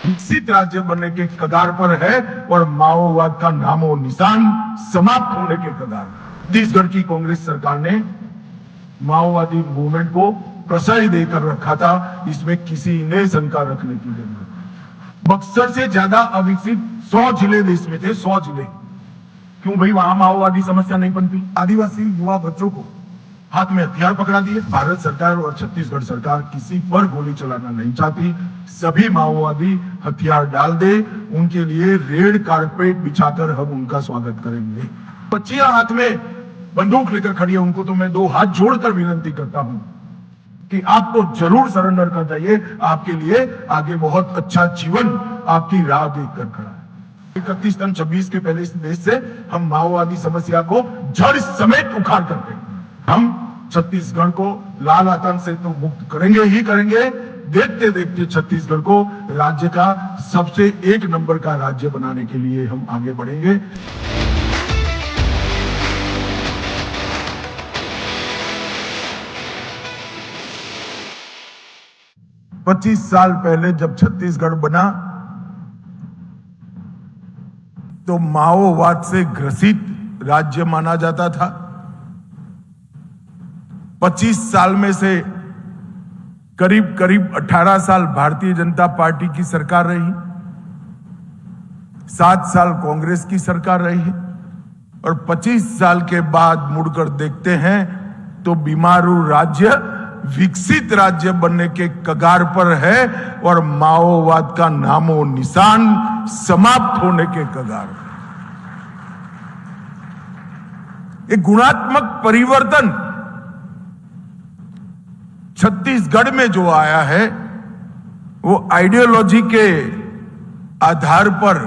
विकसित राज्य बनने के कगार पर है और माओवाद का नामो निशान समाप्त होने के कगार। छत्तीसगढ़ की कांग्रेस सरकार ने माओवादी मूवमेंट को प्रश्रय देकर रखा था, इसमें किसी ने शंका रखने की जरूरत। बक्सर से ज्यादा अविकसित 100 जिले देश में थे, 100 जिले। क्यों भाई वहां माओवादी समस्या नहीं बनती? आदिवासी युवा बच्चों को हाथ में हथियार पकड़ा दिए। भारत सरकार और छत्तीसगढ़ सरकार किसी पर गोली चलाना नहीं चाहती। सभी माओवादी हथियार डाल दे, उनके लिए रेड कारपेट बिछाकर हम उनका स्वागत करेंगे। बच्चियां हाथ में बंदूक लेकर खड़ी है, उनको तो मैं 2 हाथ जोड़कर विनती करता हूं कि आपको जरूर सरेंडर कर जाइए। आपके लिए आगे बहुत अच्छा जीवन आपकी राह देखकर खड़ा है। 31 टन 26 के पहले इस देश से हम माओवादी समस्या को जड़ समेत उखाड़ करते हैं। हम छत्तीसगढ़ को लाल आतंक से तो मुक्त करेंगे ही करेंगे। देखते देखते छत्तीसगढ़ को राज्य का सबसे 1 नंबर का राज्य बनाने के लिए हम आगे बढ़ेंगे। पच्चीस साल पहले जब छत्तीसगढ़ बना तो माओवाद से ग्रसित राज्य माना जाता था। 25 साल में से करीब करीब 18 साल भारतीय जनता पार्टी की सरकार रही, 7 साल कांग्रेस की सरकार रही और 25 साल के बाद मुड़कर देखते हैं तो बीमारू राज्य विकसित राज्य बनने के कगार पर है और माओवाद का नामो निशान समाप्त होने के कगार पर। एक गुणात्मक परिवर्तन छत्तीसगढ़ में जो आया है वो आइडियोलॉजी के आधार पर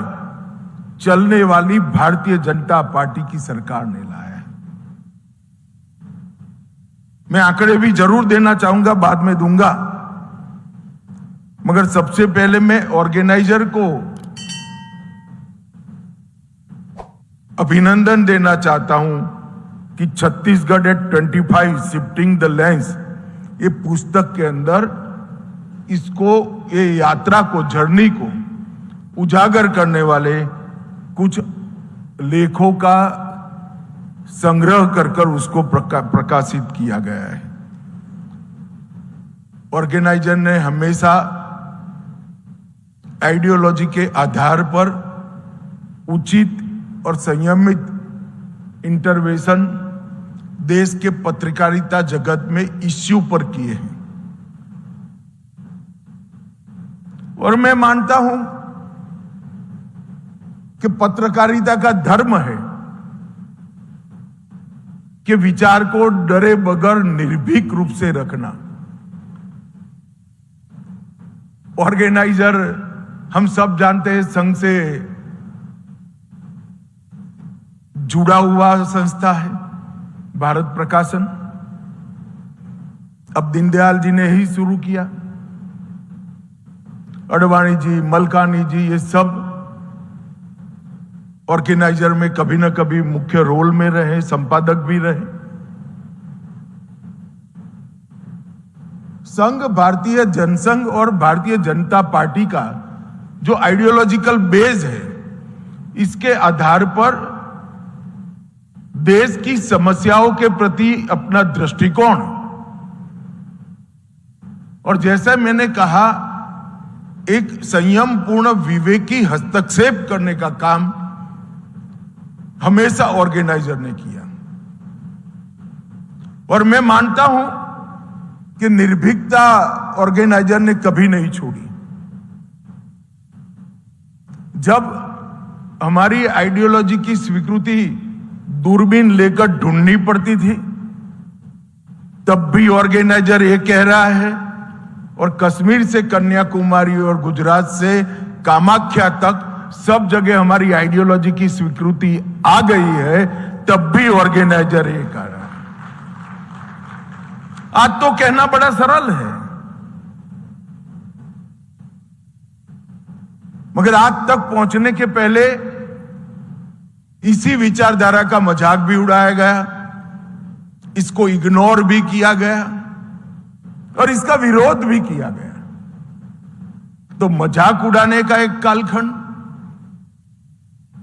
चलने वाली भारतीय जनता पार्टी की सरकार ने लाया है। मैं आंकड़े भी जरूर देना चाहूंगा, बाद में दूंगा, मगर सबसे पहले मैं ऑर्गेनाइजर को अभिनंदन देना चाहता हूं कि Chhattisgarh at 25 shifting the lens, ये पुस्तक के अंदर इसको, ये यात्रा को, जर्नी को उजागर करने वाले कुछ लेखों का संग्रह कर उसको प्रकाशित किया गया है। ऑर्गेनाइजर ने हमेशा आइडियोलॉजी के आधार पर उचित और संयमित इंटरवेंशन देश के पत्रकारिता जगत में इश्यू पर किए हैं और मैं मानता हूं कि पत्रकारिता का धर्म है कि विचार को डरे बगैर निर्भीक रूप से रखना। ऑर्गेनाइजर हम सब जानते हैं संघ से जुड़ा हुआ संस्था है, भारत प्रकाशन। अब दीनदयाल जी ने ही शुरू किया, अडवाणी जी, मलकानी जी, ये सब ऑर्गेनाइजर में कभी ना कभी मुख्य रोल में रहे, संपादक भी रहे। संघ भारतीय जनसंघ और भारतीय जनता पार्टी का जो आइडियोलॉजिकल बेस है, इसके आधार पर देश की समस्याओं के प्रति अपना दृष्टिकोण, और जैसा मैंने कहा, एक संयम पूर्ण विवेकी हस्तक्षेप करने का काम हमेशा ऑर्गेनाइजर ने किया। और मैं मानता हूं कि निर्भीकता ऑर्गेनाइजर ने कभी नहीं छोड़ी। जब हमारी आइडियोलॉजी की स्वीकृति दूरबीन लेकर ढूंढनी पड़ती थी, तब भी ऑर्गेनाइजर ये कह रहा है, और कश्मीर से कन्याकुमारी और गुजरात से कामाख्या तक सब जगह हमारी आइडियोलॉजी की स्वीकृति आ गई है, तब भी ऑर्गेनाइजर ये कह रहा है। आज तो कहना बड़ा सरल है, मगर आज तक पहुंचने के पहले इसी विचारधारा का मजाक भी उड़ाया गया, इसको इग्नोर भी किया गया और इसका विरोध भी किया गया। तो मजाक उड़ाने का एक कालखंड,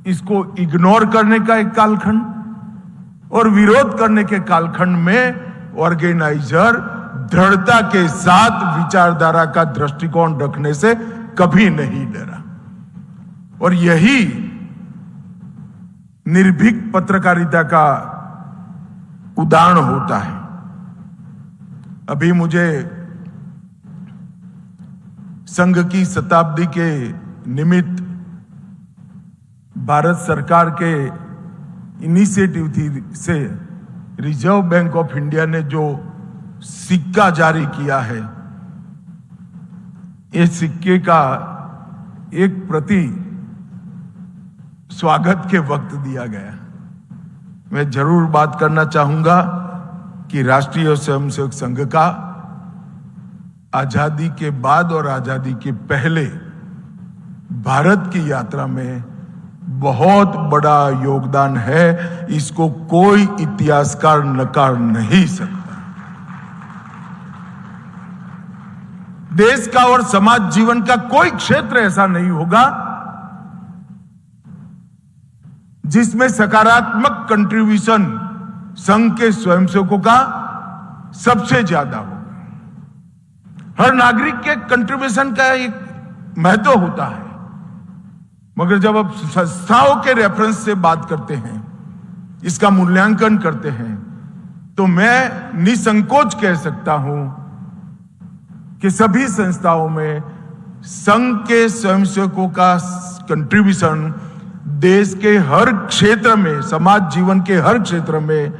इसको इग्नोर करने का एक कालखंड और विरोध करने के कालखंड में ऑर्गेनाइजर दृढ़ता के साथ विचारधारा का दृष्टिकोण रखने से कभी नहीं डरा। और यही निर्भीक पत्रकारिता का उदाहरण होता है। अभी मुझे संघ की शताब्दी के निमित्त भारत सरकार के इनिशिएटिव से रिजर्व बैंक ऑफ इंडिया ने जो सिक्का जारी किया है, इस सिक्के का एक प्रति स्वागत के वक्त दिया गया। मैं जरूर बात करना चाहूंगा कि राष्ट्रीय स्वयंसेवक संघ का आजादी के बाद और आजादी के पहले भारत की यात्रा में बहुत बड़ा योगदान है। इसको कोई इतिहासकार नकार नहीं सकता। देश का और समाज जीवन का कोई क्षेत्र ऐसा नहीं होगा जिसमें सकारात्मक कंट्रीब्यूशन संघ के स्वयंसेवकों का सबसे ज्यादा होगा। हर नागरिक के कंट्रीब्यूशन का एक महत्व होता है, मगर जब आप संस्थाओं के रेफरेंस से बात करते हैं, इसका मूल्यांकन करते हैं, तो मैं निसंकोच कह सकता हूं कि सभी संस्थाओं में संघ के स्वयंसेवकों का कंट्रीब्यूशन देश के हर क्षेत्र में, समाज जीवन के हर क्षेत्र में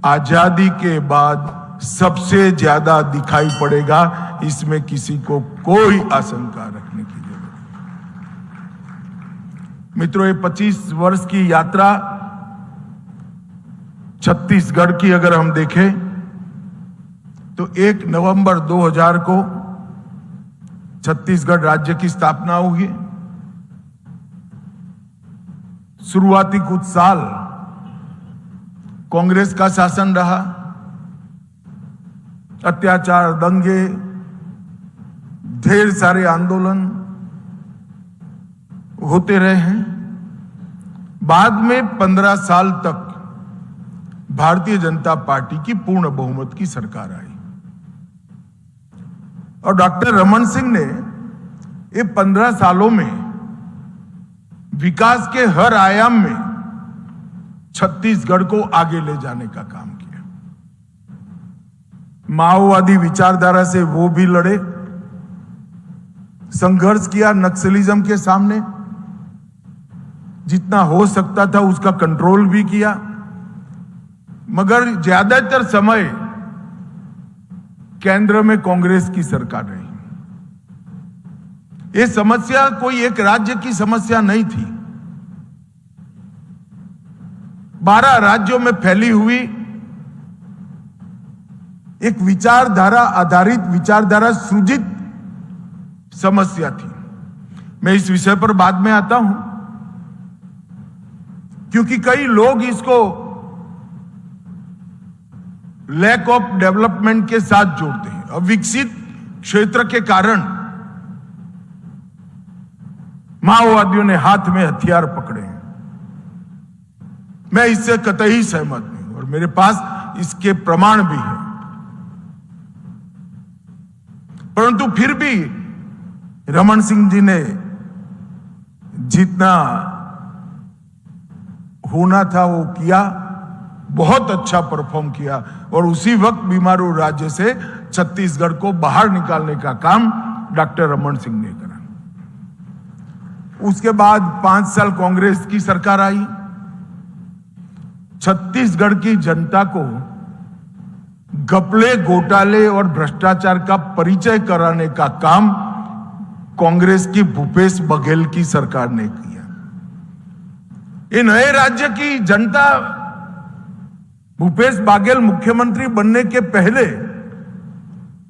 आजादी के बाद सबसे ज्यादा दिखाई पड़ेगा। इसमें किसी को कोई आशंका रखने की जरूरत नहीं। मित्रों, ये 25 वर्ष की यात्रा छत्तीसगढ़ की अगर हम देखें तो 1 नवंबर 2000 को छत्तीसगढ़ राज्य की स्थापना हुई। शुरुआती कुछ साल कांग्रेस का शासन रहा, अत्याचार, दंगे, ढेर सारे आंदोलन होते रहे हैं। बाद में 15 साल तक भारतीय जनता पार्टी की पूर्ण बहुमत की सरकार आई और डॉक्टर रमन सिंह ने ये 15 सालों में विकास के हर आयाम में छत्तीसगढ़ को आगे ले जाने का काम किया। माओवादी विचारधारा से वो भी लड़े, संघर्ष किया नक्सलिज्म के सामने, जितना हो सकता था उसका कंट्रोल भी किया, मगर ज्यादातर समय केंद्र में कांग्रेस की सरकार रही। ये समस्या कोई एक राज्य की समस्या नहीं थी, 12 राज्यों में फैली हुई एक विचारधारा आधारित, विचारधारा सृजित समस्या थी। मैं इस विषय पर बाद में आता हूं, क्योंकि कई लोग इसको लैक ऑफ डेवलपमेंट के साथ जोड़ते हैं। अविकसित क्षेत्र के कारण माओवादियों ने हाथ में हथियार पकड़े हैं। मैं इससे कतई सहमत नहीं हूं और मेरे पास इसके प्रमाण भी है। परंतु फिर भी रमन सिंह जी ने जितना होना था वो किया, बहुत अच्छा परफॉर्म किया और उसी वक्त बीमारू राज्य से छत्तीसगढ़ को बाहर निकालने का काम डॉक्टर रमन सिंह ने करा। उसके बाद 5 साल कांग्रेस की सरकार आई। छत्तीसगढ़ की जनता को घपले, घोटाले और भ्रष्टाचार का परिचय कराने का काम कांग्रेस की भूपेश बघेल की सरकार ने किया। ये नए राज्य की जनता भूपेश बघेल मुख्यमंत्री बनने के पहले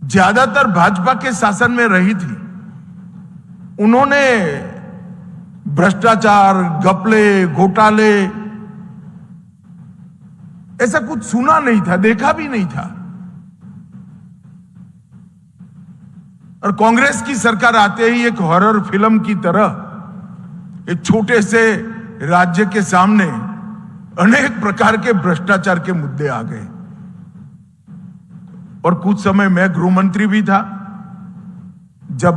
ज्यादातर भाजपा के शासन में रही थी। उन्होंने भ्रष्टाचार, घपले, घोटाले ऐसा कुछ सुना नहीं था, देखा भी नहीं था। और कांग्रेस की सरकार आते ही एक हॉरर फिल्म की तरह एक छोटे से राज्य के सामने अनेक प्रकार के भ्रष्टाचार के मुद्दे आ गए। और कुछ समय मैं गृह मंत्री भी था जब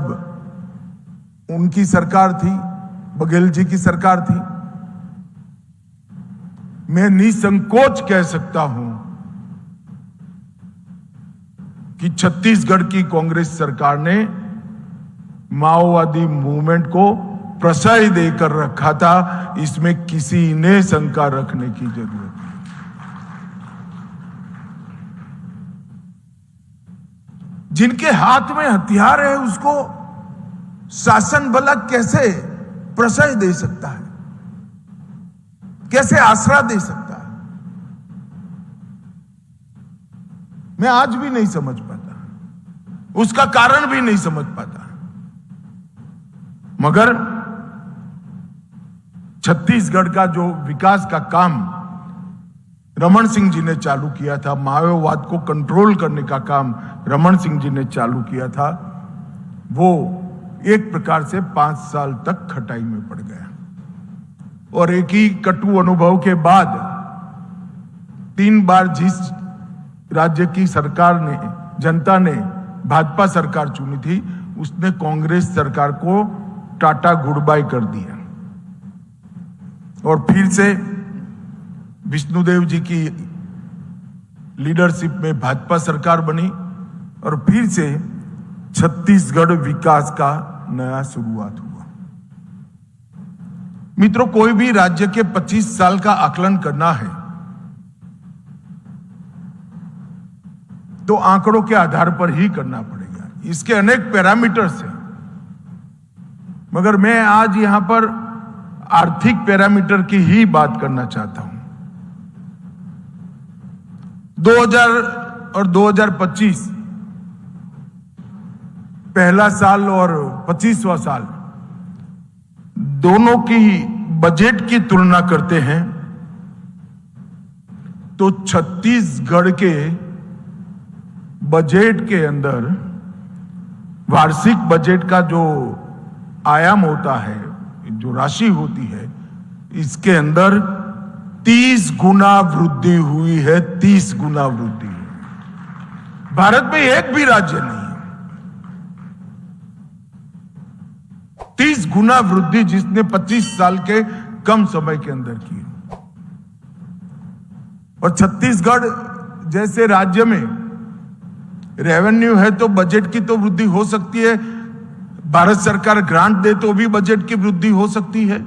उनकी सरकार थी, बघेल जी की सरकार थी। मैं निसंकोच कह सकता हूं कि छत्तीसगढ़ की कांग्रेस सरकार ने माओवादी मूवमेंट को प्रश्रय देकर रखा था, इसमें किसी ने शंका रखने की जरूरत नहीं। जिनके हाथ में हथियार है उसको शासन भला कैसे प्रश्रय दे सकता है, कैसे आसरा दे सकता है? मैं आज भी नहीं समझ पाता, उसका कारण भी नहीं समझ पाता। मगर छत्तीसगढ़ का जो विकास का काम रमन सिंह जी ने चालू किया था, माओवाद को कंट्रोल करने का काम रमन सिंह जी ने चालू किया था, वो एक प्रकार से 5 साल तक खटाई में पड़ गया। और एक ही कटु अनुभव के बाद 3 बार जिस राज्य की सरकार ने, जनता ने भाजपा सरकार चुनी थी, उसने कांग्रेस सरकार को टाटा गुड बाय कर दिया। और फिर से विष्णुदेव जी की लीडरशिप में भाजपा सरकार बनी और फिर से छत्तीसगढ़ विकास का नया शुरुआत हुआ। मित्रों, कोई भी राज्य के 25 साल का आकलन करना है तो आंकड़ों के आधार पर ही करना पड़ेगा। इसके अनेक पैरामीटर्स हैं, मगर मैं आज यहां पर आर्थिक पैरामीटर की ही बात करना चाहता हूं। 2000 और 2025 पहला साल और 25वां साल दोनों की बजट की तुलना करते हैं तो छत्तीसगढ़ के बजट के अंदर वार्षिक बजट का जो आयाम होता है, जो राशि होती है, इसके अंदर 30 गुना वृद्धि हुई है। 30 गुना वृद्धि। भारत में एक भी राज्य नहीं है 30 गुना वृद्धि जिसने 25 साल के कम समय के अंदर की। और छत्तीसगढ़ जैसे राज्य में रेवेन्यू है तो बजट की तो वृद्धि हो सकती है, भारत सरकार ग्रांट दे तो भी बजट की वृद्धि हो सकती है।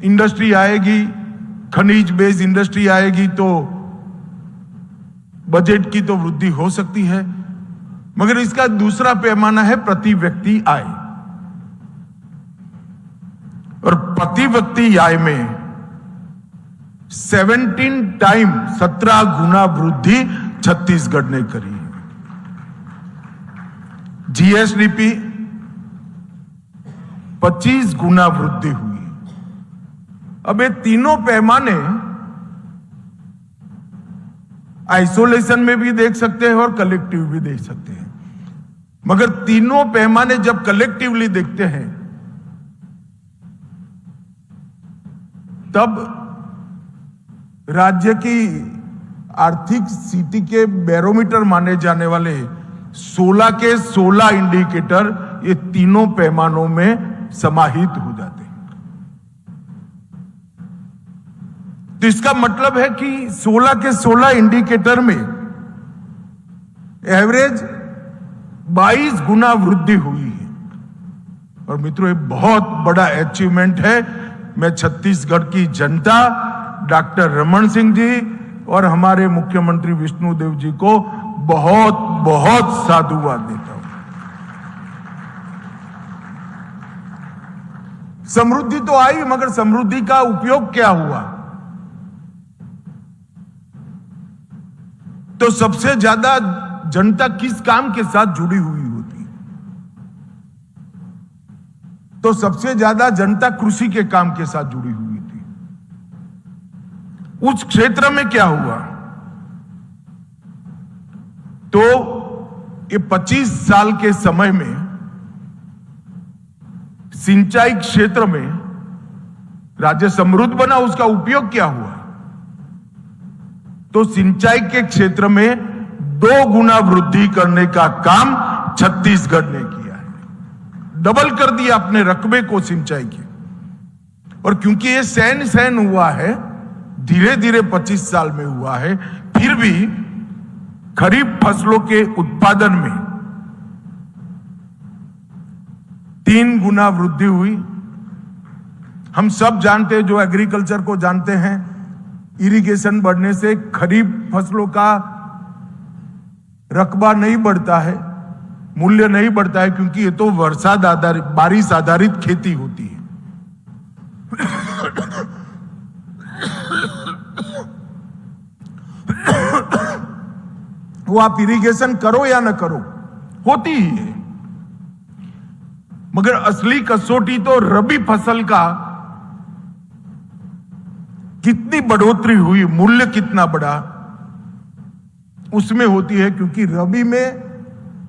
इंडस्ट्री आएगी, खनिज बेस्ड इंडस्ट्री आएगी तो बजट की तो वृद्धि हो सकती है। मगर इसका दूसरा पैमाना है प्रति व्यक्ति आय, और प्रति व्यक्ति आय में 17 टाइम 17 गुना वृद्धि छत्तीसगढ़ ने करी। जीएसडीपी 25 गुना वृद्धि हुई। अब ये तीनों पैमाने आइसोलेशन में भी देख सकते हैं और कलेक्टिव भी देख सकते हैं, मगर तीनों पैमाने जब कलेक्टिवली देखते हैं तब राज्य की आर्थिक स्थिति के बैरोमीटर माने जाने वाले 16 के 16 इंडिकेटर ये तीनों पैमानों में समाहित हो जाते हैं। तो इसका मतलब है कि 16 के 16 इंडिकेटर में एवरेज 22 गुना वृद्धि हुई है। और मित्रों, ये बहुत बड़ा अचीवमेंट है। मैं छत्तीसगढ़ की जनता, डॉक्टर रमन सिंह जी और हमारे मुख्यमंत्री विष्णुदेव जी को बहुत बहुत साधुवाद देता हूं। समृद्धि तो आई, मगर समृद्धि का उपयोग क्या हुआ? तो सबसे ज्यादा जनता किस काम के साथ जुड़ी हुई होती? तो सबसे ज्यादा जनता कृषि के काम के साथ जुड़ी हुई थी। उस क्षेत्र में क्या हुआ? तो ये 25 साल के समय में सिंचाई क्षेत्र में राज्य समृद्ध बना, उसका उपयोग क्या हुआ? तो सिंचाई के क्षेत्र में 2 गुना वृद्धि करने का काम छत्तीसगढ़ ने किया है। डबल कर दिया अपने रकबे को सिंचाई के। और क्योंकि ये सहन हुआ है, धीरे धीरे 25 साल में हुआ है, फिर भी खरीफ फसलों के उत्पादन में 3 गुना वृद्धि हुई। हम सब जानते हैं, जो एग्रीकल्चर को जानते हैं, इरिगेशन बढ़ने से खरीफ फसलों का रकबा नहीं बढ़ता है, मूल्य नहीं बढ़ता है, क्योंकि ये तो वर्षाद आधारित, बारिश आधारित खेती होती है। वो आप इरिगेशन करो या ना करो, होती ही है। मगर असली कसौटी तो रबी फसल का कितनी बढ़ोतरी हुई, मूल्य कितना बढ़ा, उसमें होती है। क्योंकि रबी में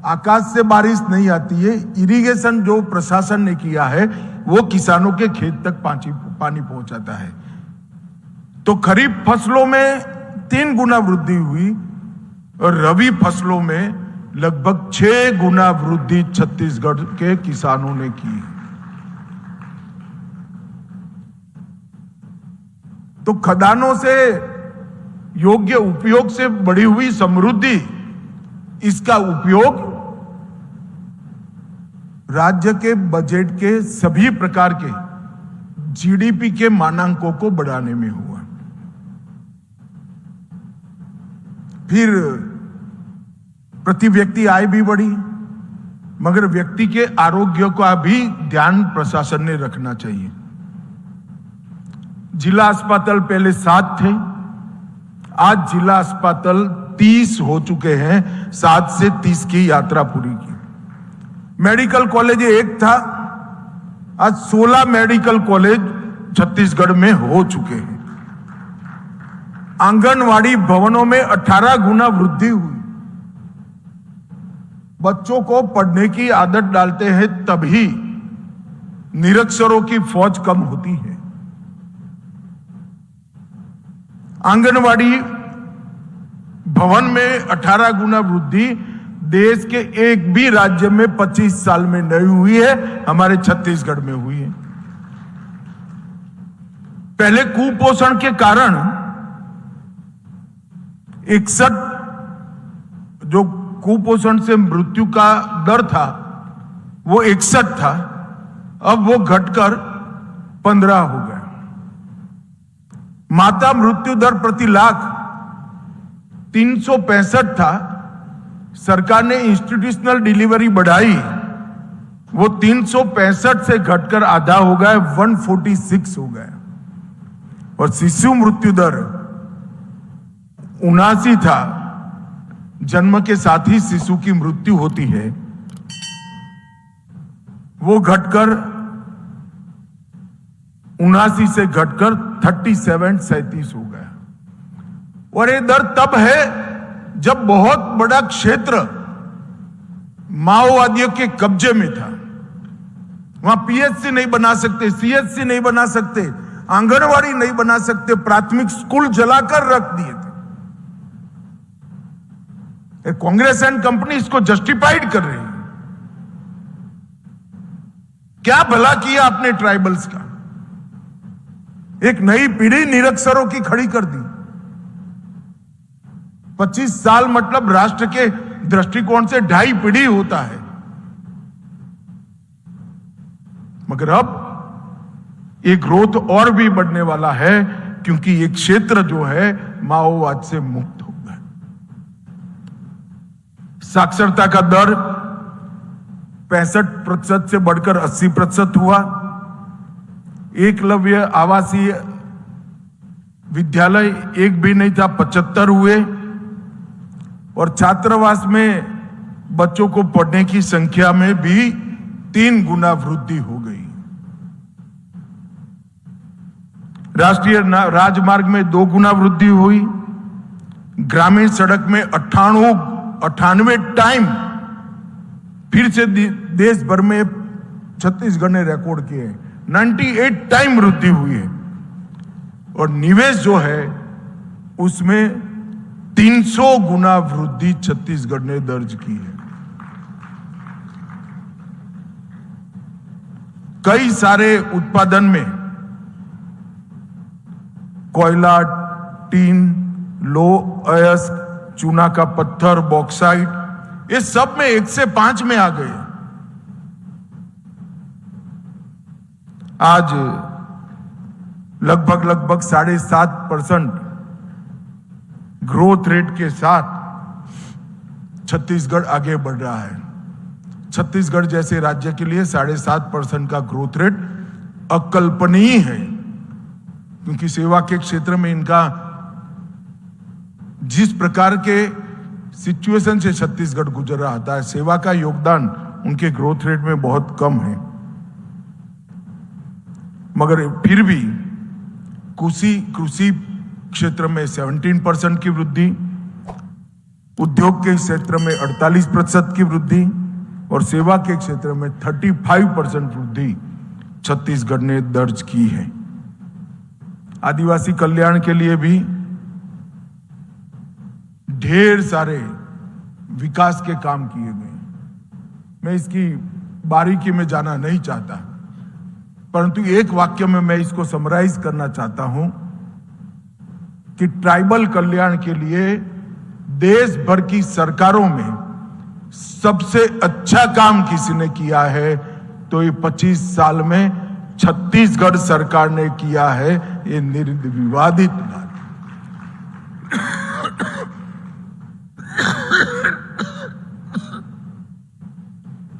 आकाश से बारिश नहीं आती है, इरिगेशन जो प्रशासन ने किया है वो किसानों के खेत तक पानी पहुंचाता है। तो खरीफ फसलों में 3 गुना वृद्धि हुई और रबी फसलों में लगभग 6 गुना वृद्धि छत्तीसगढ़ के किसानों ने की। तो खदानों से योग्य उपयोग से बढ़ी हुई समृद्धि, इसका उपयोग राज्य के बजट के सभी प्रकार के जीडीपी के मानांकों को बढ़ाने में हुआ। फिर प्रति व्यक्ति आय भी बढ़ी, मगर व्यक्ति के आरोग्य का भी ध्यान प्रशासन ने रखना चाहिए। जिला अस्पताल पहले 7 थे, आज जिला अस्पताल 30 हो चुके हैं। 7 से 30 की यात्रा पूरी की। मेडिकल कॉलेज 1 था, आज 16 मेडिकल कॉलेज छत्तीसगढ़ में हो चुके हैं। आंगनवाड़ी भवनों में 18 गुना वृद्धि हुई। बच्चों को पढ़ने की आदत डालते हैं, तभी निरक्षरों की फौज कम होती है। आंगनवाड़ी भवन में 18 गुना वृद्धि देश के एक भी राज्य में 25 साल में नहीं हुई है, हमारे छत्तीसगढ़ में हुई है। पहले कुपोषण के कारण 61 जो कुपोषण से मृत्यु का दर था वो 61 था, अब वो घटकर 15 हो गया। माता मृत्यु दर प्रति लाख 365 था, सरकार ने इंस्टीट्यूशनल डिलीवरी बढ़ाई, वो 365 से घटकर आधा हो गया, 146 हो गया। और शिशु मृत्यु दर 79 था, जन्म के साथ ही शिशु की मृत्यु होती है, वो घटकर 79 से घटकर 37 हो गया। और ये दर तब है जब बहुत बड़ा क्षेत्र माओवादियों के कब्जे में था। वहां पीएचसी नहीं बना सकते, सीएचसी नहीं बना सकते, आंगनवाड़ी नहीं बना सकते, प्राथमिक स्कूल जलाकर रख दिए थे। कांग्रेस एंड कंपनी इसको जस्टिफाइड कर रही है। क्या भला किया आपने ट्राइबल्स का? एक नई पीढ़ी निरक्षरों की खड़ी कर दी। 25 साल मतलब राष्ट्र के दृष्टिकोण से 2.5 पीढ़ी होता है। मगर अब ये ग्रोथ और भी बढ़ने वाला है, क्योंकि ये क्षेत्र जो है माओवाद से मुक्त हो गया। साक्षरता का दर 65% से बढ़कर 80% हुआ। एकलव्य आवासीय विद्यालय एक भी नहीं था, 75 हुए। और छात्रावास में बच्चों को पढ़ने की संख्या में भी 3 गुना वृद्धि हो गई। राष्ट्रीय राजमार्ग में 2 गुना वृद्धि हुई। ग्रामीण सड़क में 98 टाइम फिर से देश भर में छत्तीसगढ़ ने रिकॉर्ड किए हैं। 98 टाइम वृद्धि हुई है और निवेश जो है उसमें 300 गुना वृद्धि छत्तीसगढ़ ने दर्ज की है। कई सारे उत्पादन में कोयला, टीन, लोह अयस्क, चूना का पत्थर, बॉक्साइट, ये सब में 1 से 5 में आ गए। आज लगभग 7.5% ग्रोथ रेट के साथ छत्तीसगढ़ आगे बढ़ रहा है। छत्तीसगढ़ जैसे राज्य के लिए 7.5% का ग्रोथ रेट अकल्पनीय है, क्योंकि सेवा के क्षेत्र में इनका जिस प्रकार के सिचुएशन से छत्तीसगढ़ गुजर रहा था, सेवा का योगदान उनके ग्रोथ रेट में बहुत कम है। मगर फिर भी कृषि क्षेत्र में 17% की वृद्धि, उद्योग के क्षेत्र में 48% की वृद्धि और सेवा के क्षेत्र में 35% वृद्धि छत्तीसगढ़ ने दर्ज की है। आदिवासी कल्याण के लिए भी ढेर सारे विकास के काम किए गए। मैं इसकी बारीकी में जाना नहीं चाहता, परंतु एक वाक्य में मैं इसको समराइज करना चाहता हूं कि ट्राइबल कल्याण के लिए देश भर की सरकारों में सबसे अच्छा काम किसी ने किया है तो ये 25 साल में छत्तीसगढ़ सरकार ने किया है। ये निर्विवादित बात।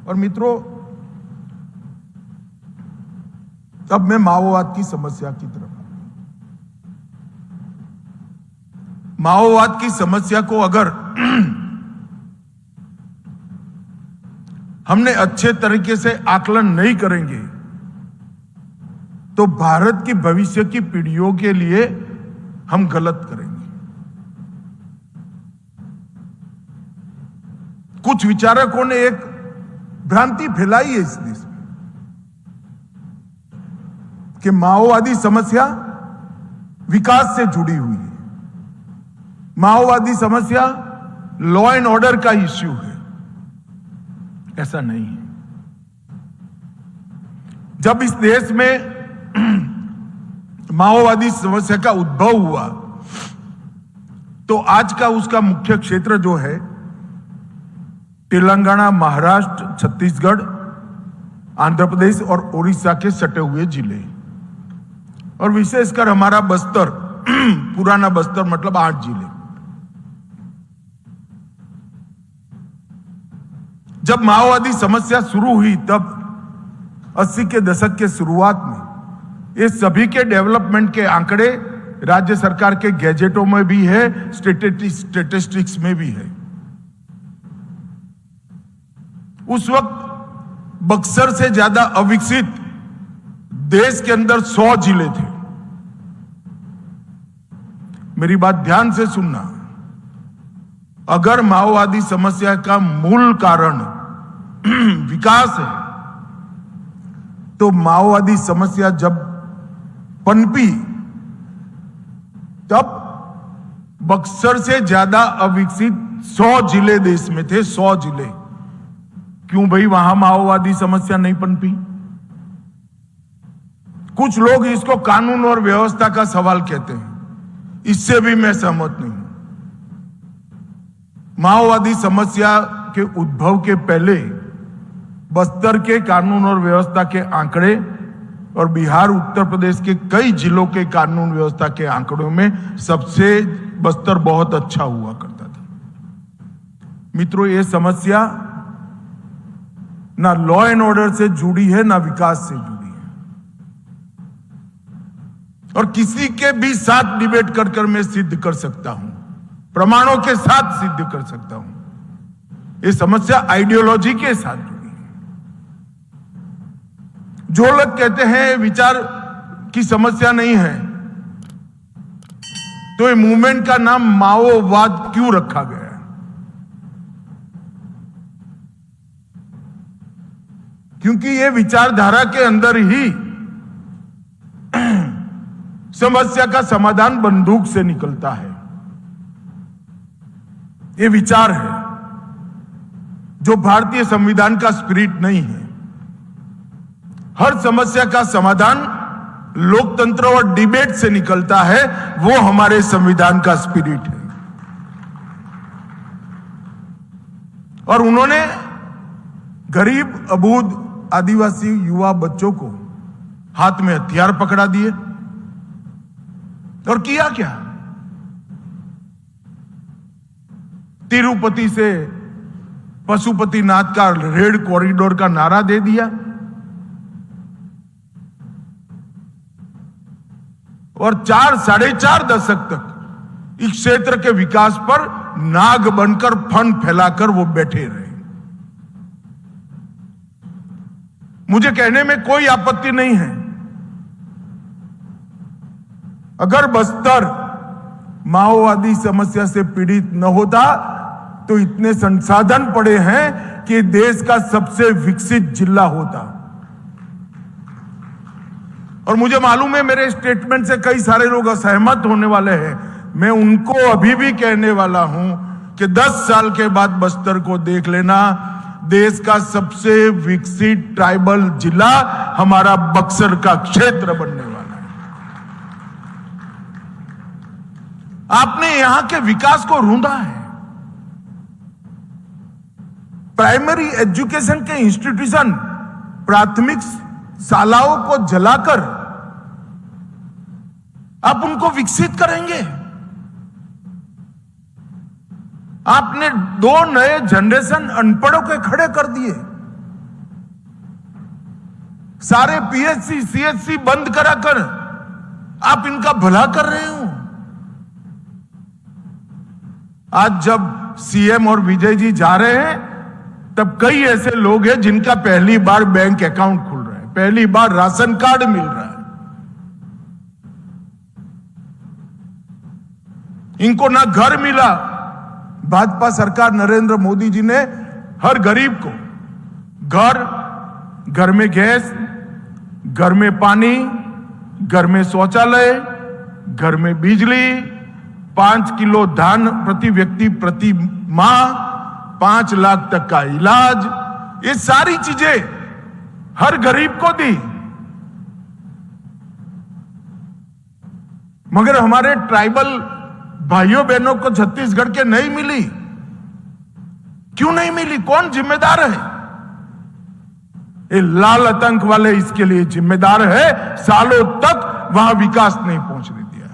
और मित्रों, अब मैं माओवाद की समस्या की तरफ। माओवाद की समस्या को अगर हमने अच्छे तरीके से आकलन नहीं करेंगे तो भारत की भविष्य की पीढ़ियों के लिए हम गलत करेंगे। कुछ विचारकों ने एक भ्रांति फैलाई है इस देश में कि माओवादी समस्या विकास से जुड़ी हुई है, माओवादी समस्या लॉ एंड ऑर्डर का इश्यू है। ऐसा नहीं है। जब इस देश में माओवादी समस्या का उद्भव हुआ तो आज का उसका मुख्य क्षेत्र जो है तेलंगाना, महाराष्ट्र, छत्तीसगढ़, आंध्र प्रदेश और ओडिशा के सटे हुए जिले और विशेषकर हमारा बस्तर, पुराना बस्तर मतलब 8 जिले। जब माओवादी समस्या शुरू हुई तब 80 के दशक के शुरुआत में ये सभी के डेवलपमेंट के आंकड़े राज्य सरकार के गैजेटों में भी है, स्टेटिस्टिक्स में भी है। उस वक्त बक्सर से ज्यादा अविकसित देश के अंदर 100 जिले थे। मेरी बात ध्यान से सुनना। अगर माओवादी समस्या का मूल कारण विकास है तो माओवादी समस्या जब पनपी तब बक्सर से ज्यादा अविकसित 100 जिले देश में थे। 100 जिले। क्यों भाई वहां माओवादी समस्या नहीं पनपी? कुछ लोग इसको कानून और व्यवस्था का सवाल कहते हैं, इससे भी मैं सहमत नहीं हूं। माओवादी समस्या के उद्भव के पहले बस्तर के कानून और व्यवस्था के आंकड़े और बिहार, उत्तर प्रदेश के कई जिलों के कानून व्यवस्था के आंकड़ों में सबसे बस्तर बहुत अच्छा हुआ करता था। मित्रों, ये समस्या ना लॉ एंड ऑर्डर से जुड़ी है ना विकास से जुड़ी है। और किसी के भी साथ डिबेट कर मैं सिद्ध कर सकता हूं, प्रमाणों के साथ सिद्ध कर सकता हूं, ये समस्या आइडियोलॉजी के साथ जुड़ी है। जो लोग कहते हैं विचार की समस्या नहीं है, तो ये मूवमेंट का नाम माओवाद क्यों रखा गया है? क्योंकि ये विचारधारा के अंदर ही समस्या का समाधान बंदूक से निकलता है। ये विचार है जो भारतीय संविधान का स्पिरिट नहीं है। हर समस्या का समाधान लोकतंत्र और डिबेट से निकलता है, वो हमारे संविधान का स्पिरिट है। और उन्होंने गरीब अबूझ आदिवासी युवा बच्चों को हाथ में हथियार पकड़ा दिए और किया क्या? तिरुपति से पशुपतिनाथ का रेड कॉरिडोर का नारा दे दिया और 4-4.5 दशक तक इस क्षेत्र के विकास पर नाग बनकर फंड फैलाकर वो बैठे रहे। मुझे कहने में कोई आपत्ति नहीं है, अगर बस्तर माओवादी समस्या से पीड़ित न होता तो इतने संसाधन पड़े हैं कि देश का सबसे विकसित जिला होता। और मुझे मालूम है मेरे स्टेटमेंट से कई सारे लोग असहमत होने वाले हैं। मैं उनको अभी भी कहने वाला हूं कि 10 साल के बाद बस्तर को देख लेना, देश का सबसे विकसित ट्राइबल जिला हमारा बक्सर का क्षेत्र बनने वाला है। आपने यहां के विकास को रूंधा है। प्राइमरी एजुकेशन के इंस्टीट्यूशन, प्राथमिक शालाओं को जलाकर आप उनको विकसित करेंगे। आपने 2 नए जनरेशन अनपढ़ों के खड़े कर दिए। सारे पीएचसी सीएचसी बंद कराकर आप इनका भला कर रहे हो। आज जब सीएम और विजय जी जा रहे हैं तब कई ऐसे लोग हैं जिनका पहली बार बैंक अकाउंट खुल रहा है, पहली बार राशन कार्ड मिल रहा है। इनको ना घर मिला। भाजपा सरकार नरेंद्र मोदी जी ने हर गरीब को घर में गैस, घर में पानी, घर में शौचालय, घर में बिजली, 5 किलो धान प्रति व्यक्ति प्रति माह, 5 लाख तक का इलाज, ये सारी चीजें हर गरीब को दी। मगर हमारे ट्राइबल भाइयों बहनों को छत्तीसगढ़ के नहीं मिली। क्यों नहीं मिली? कौन जिम्मेदार है? ये लाल आतंक वाले इसके लिए जिम्मेदार है। सालों तक वहां विकास नहीं पहुंचने दिया।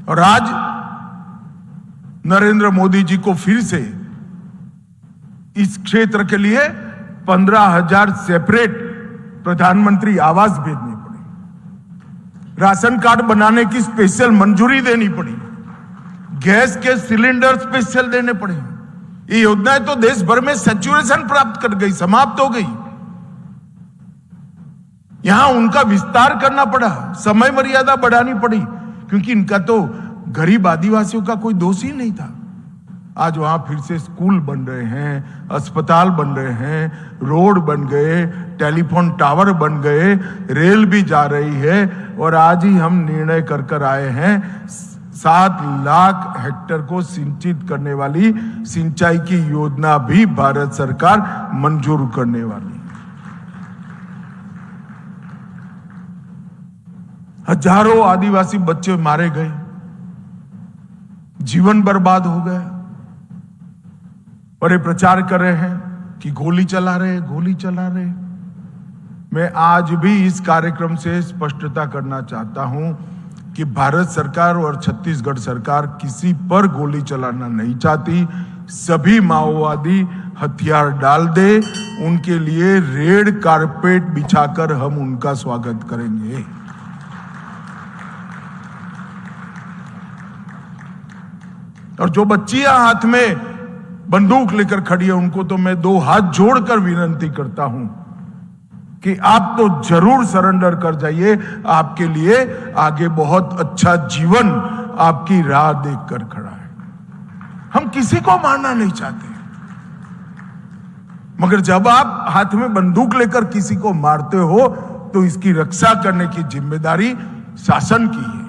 और आज नरेंद्र मोदी जी को फिर से इस क्षेत्र के लिए 15,000 सेपरेट प्रधानमंत्री आवास भेजने पड़े, राशन कार्ड बनाने की स्पेशल मंजूरी देनी पड़ी, गैस के सिलेंडर स्पेशल देने पड़े। ये योजनाएं तो देश भर में सैचुरेशन प्राप्त कर गई, समाप्त हो गई। यहां उनका विस्तार करना पड़ा, समय मर्यादा बढ़ानी पड़ी, क्योंकि इनका तो गरीब आदिवासियों का कोई दोष ही नहीं था। आज वहां फिर से स्कूल बन रहे हैं, अस्पताल बन रहे हैं, रोड बन गए, टेलीफोन टावर बन गए, रेल भी जा रही है। और आज ही हम निर्णय कर आए हैं 7 लाख हेक्टेयर को सिंचित करने वाली सिंचाई की योजना भी भारत सरकार मंजूर करने वाली। हजारों आदिवासी बच्चे मारे गए, जीवन बर्बाद हो गया। और ये प्रचार कर रहे हैं कि गोली चला रहे, गोली चला रहे। मैं आज भी इस कार्यक्रम से स्पष्टता करना चाहता हूं कि भारत सरकार और छत्तीसगढ़ सरकार किसी पर गोली चलाना नहीं चाहती। सभी माओवादी हथियार डाल दे, उनके लिए रेड कारपेट बिछाकर हम उनका स्वागत करेंगे। और जो बच्चियां हाथ में बंदूक लेकर खड़ी है, उनको तो मैं 2 हाथ जोड़कर विनती करता हूं कि आप तो जरूर सरेंडर कर जाइए। आपके लिए आगे बहुत अच्छा जीवन आपकी राह देखकर खड़ा है। हम किसी को मारना नहीं चाहते। मगर जब आप हाथ में बंदूक लेकर किसी को मारते हो तो इसकी रक्षा करने की जिम्मेदारी शासन की है,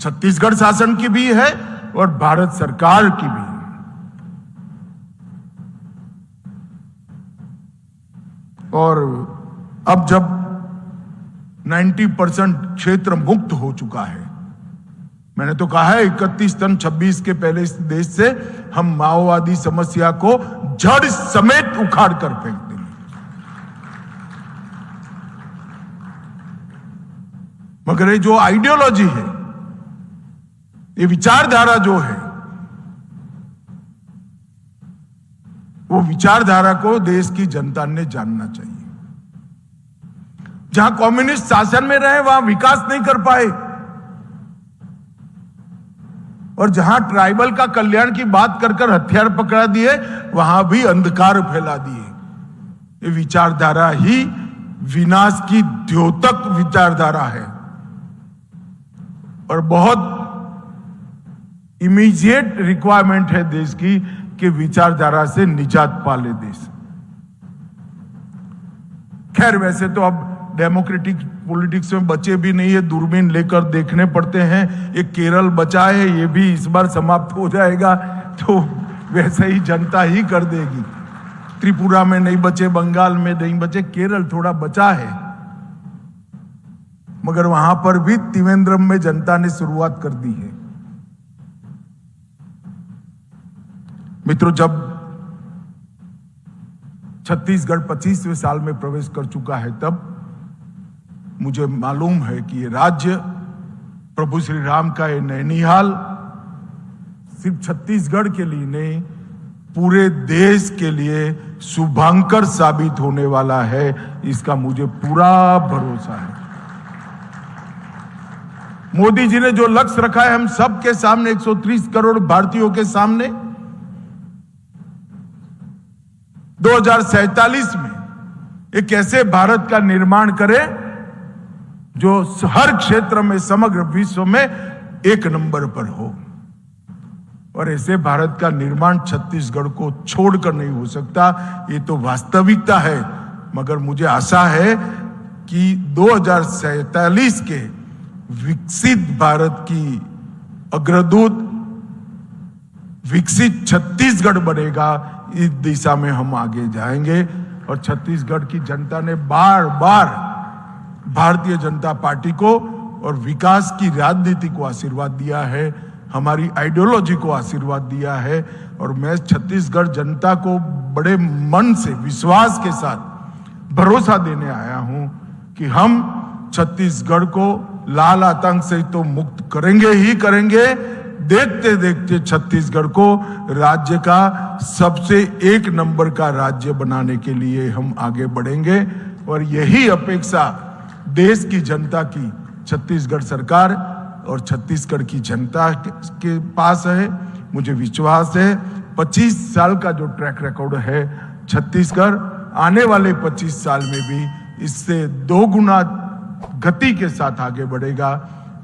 छत्तीसगढ़ शासन की भी है और भारत सरकार की भी है। और अब जब 90% क्षेत्र मुक्त हो चुका है, मैंने तो कहा है 31 टन 26 के पहले इस देश से हम माओवादी समस्या को जड़ समेत उखाड़ कर फेंक देंगे। मगर ये जो आइडियोलॉजी है, ये विचारधारा जो है, वो विचारधारा को देश की जनता ने जानना चाहिए। जहां कम्युनिस्ट शासन में रहे वहां विकास नहीं कर पाए, और जहां ट्राइबल का कल्याण की बात कर कर हथियार पकड़ा दिए वहां भी अंधकार फैला दिए। ये विचारधारा ही विनाश की द्योतक विचारधारा है और बहुत इमीडिएट रिक्वायरमेंट है देश की कि विचारधारा से निजात पा ले देश। खैर, वैसे तो अब डेमोक्रेटिक पॉलिटिक्स में बचे भी नहीं है, दूरबीन लेकर देखने पड़ते हैं। ये केरल बचा है, ये भी इस बार समाप्त हो जाएगा तो वैसे ही जनता ही कर देगी। त्रिपुरा में नहीं बचे, बंगाल में नहीं बचे, केरल थोड़ा बचा है, मगर वहां पर भी त्रिवेंद्रम में जनता ने शुरुआत कर दी है। मित्रों, जब छत्तीसगढ़ 25वें साल में प्रवेश कर चुका है, तब मुझे मालूम है कि ये राज्य प्रभु श्री राम का ये नैनीहाल सिर्फ छत्तीसगढ़ के लिए नहीं, पूरे देश के लिए शुभांकर साबित होने वाला है, इसका मुझे पूरा भरोसा है। मोदी जी ने जो लक्ष्य रखा है हम सबके सामने, 130 करोड़ भारतीयों के सामने, 2047 में एक ऐसे भारत का निर्माण करें जो हर क्षेत्र में, समग्र विश्व में एक नंबर पर हो। और ऐसे भारत का निर्माण छत्तीसगढ़ को छोड़कर नहीं हो सकता, ये तो वास्तविकता है। मगर मुझे आशा है कि 2047 के विकसित भारत की अग्रदूत विकसित छत्तीसगढ़ बनेगा, इस दिशा में हम आगे जाएंगे। और छत्तीसगढ़ की जनता ने बार बार भारतीय जनता पार्टी को और विकास की राजनीति को आशीर्वाद दिया है, हमारी आइडियोलॉजी को आशीर्वाद दिया है। और मैं छत्तीसगढ़ जनता को बड़े मन से, विश्वास के साथ भरोसा देने आया हूं कि हम छत्तीसगढ़ को लाल आतंक से तो मुक्त करेंगे ही करेंगे। देखते देखते छत्तीसगढ़ को राज्य का सबसे एक नंबर का राज्य बनाने के लिए हम आगे बढ़ेंगे। और यही अपेक्षा देश की जनता की छत्तीसगढ़ सरकार और छत्तीसगढ़ की जनता के पास है। मुझे विश्वास है 25 साल का जो ट्रैक रिकॉर्ड है छत्तीसगढ़, आने वाले 25 साल में भी इससे 2 गुना गति के साथ आगे बढ़ेगा।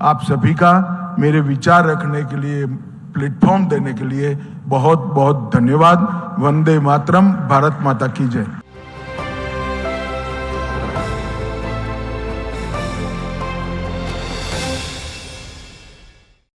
आप सभी का मेरे विचार रखने के लिए, प्लेटफॉर्म देने के लिए बहुत बहुत धन्यवाद। वंदे मातरम। भारत माता की जय।